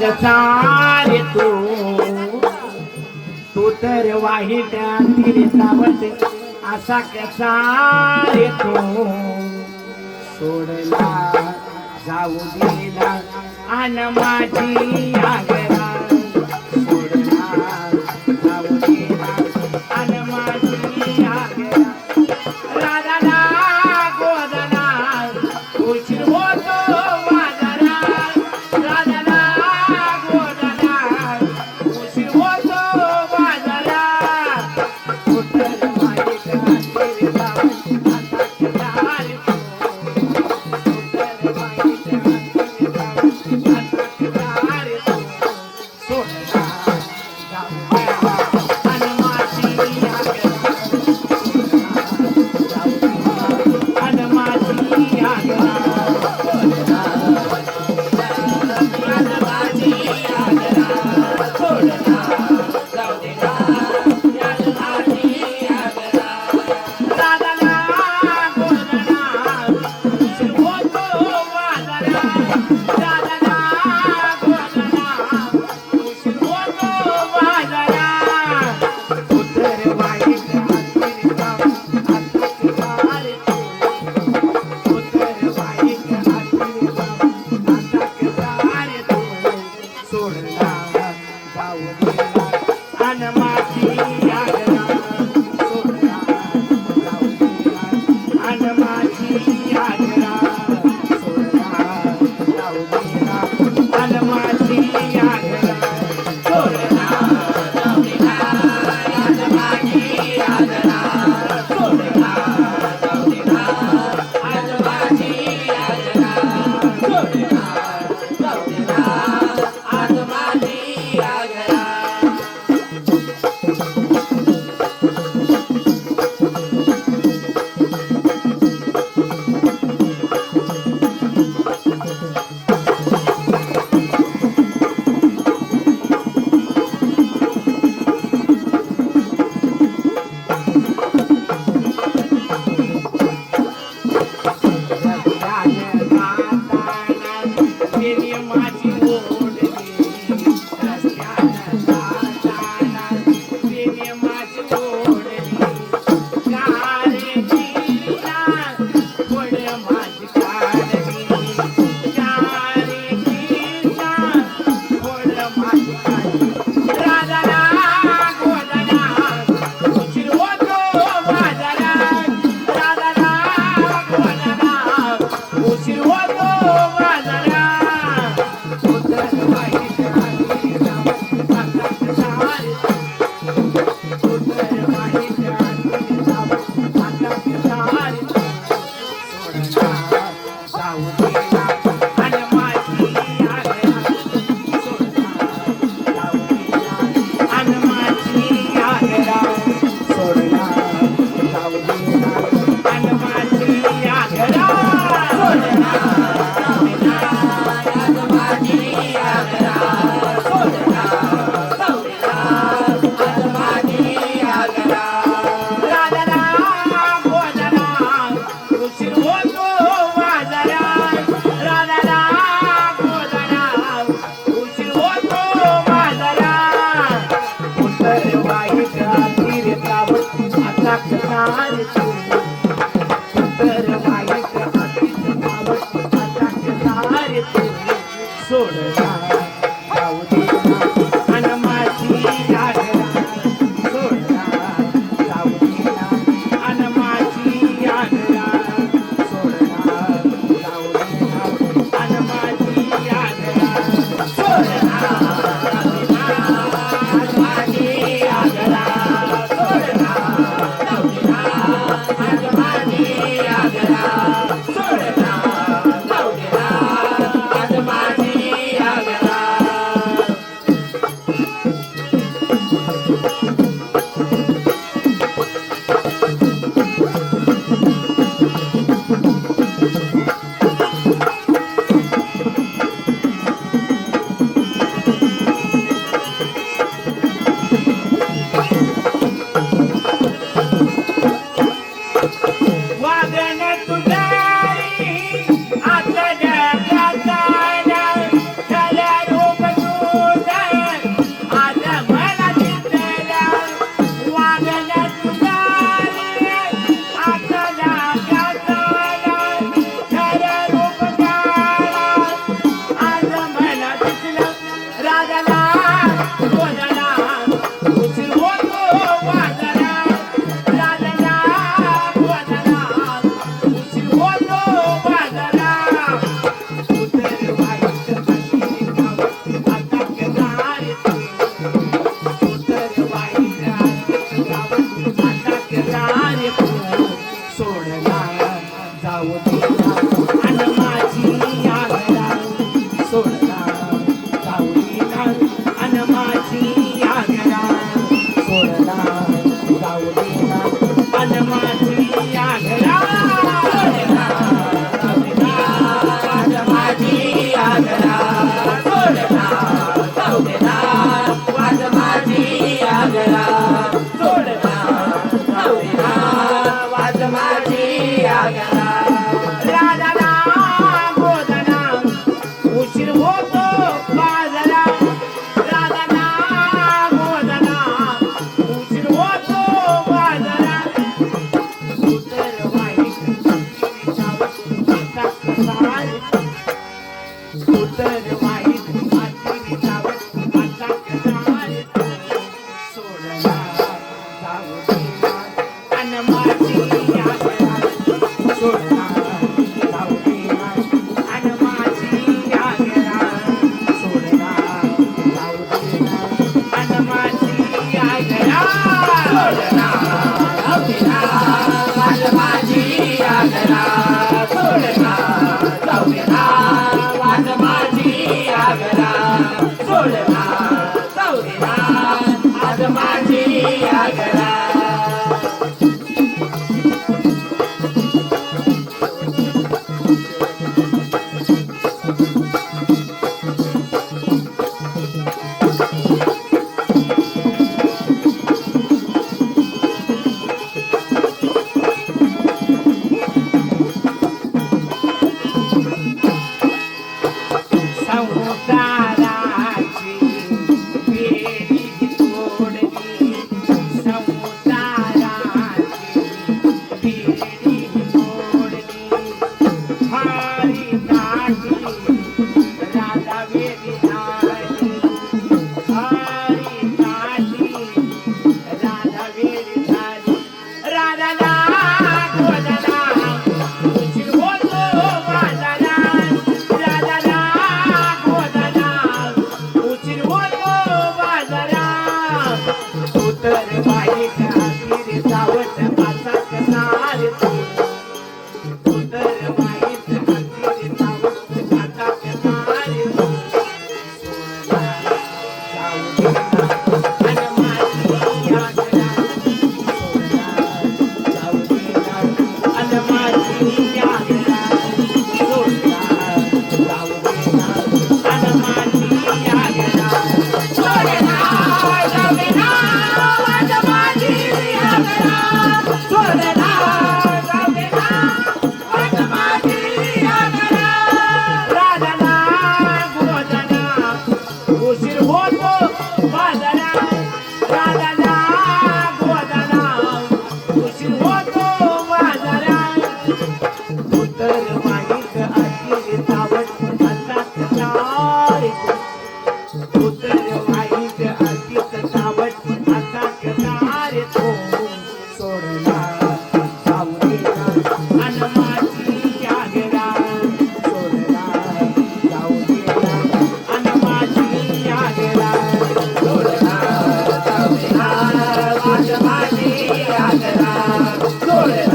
कसा रे तू तर वाईट तिरे सावट असा कसा रे सोडला जाऊ दिला अन माझी आगरा सोडला जाऊ दिला अन माझी आगरा राधाला गोदला उशीर होतो माझरा राधाला गोदला उशीर होतो माझरा उतर वाईट तिरे सावट असा अन माझी आगरा सोडला जाऊ देना अन माझी आगरा सोडला जाऊ देना वाज माझी आगरा सोडला जाऊ देना वाज माझी आगरा सोडला जाऊ देना वाज माझी आगरा राधाना गोदना उशीर होतो बाजारा राधाना गोदना उशीर होतो बाजारा उतर वाईट आता कसार उतर वाईट माती जावत आता कसार सोडला जाऊ देना अन माझी आगरा सोडला जाऊ देना अन माझी आगरा सोडला जाऊ देना अन माझी आगरा सोडला जाऊ देना वाज माझी आगरा सोडला जाऊ देना वाज माझी आगरा सोडला जाऊ देना आज माझी आगरा समुद्राची वेळी तोडली समुद्राची वेळी तोडली हारी ताटली राधा वेळी झाली हारी ताटली राधा वेळी झाली राधाला गोदला उशीर होतो बाजारा राधाला गोदला उशीर होतो बाजारा उतर वाईट हातीर जावत असा कसार उतर वाईट हातीर जावत असा कसार सोडला जाऊ देना अन माझी आगरा सोडला जाऊ देना अन माझी आगरा सोडला जाऊ देना अन माझी आगरा सोडला जाऊ देना वाज माझी आगरा सोडला जाऊ देना वाज माझी आगरा राधाला गोदना उशीर होतो बाजारा राधाला गोदना उशीर होतो बाजारा उतर वाईट आतील जावत असा कसार उतर वाईट आतील जावत असा कसार तो सोडला जाऊ देना अन माझी आगरा सोडला जाऊ देना अन माझी आगरा सोडला जाऊ देना वाज माझी आगरा सोडला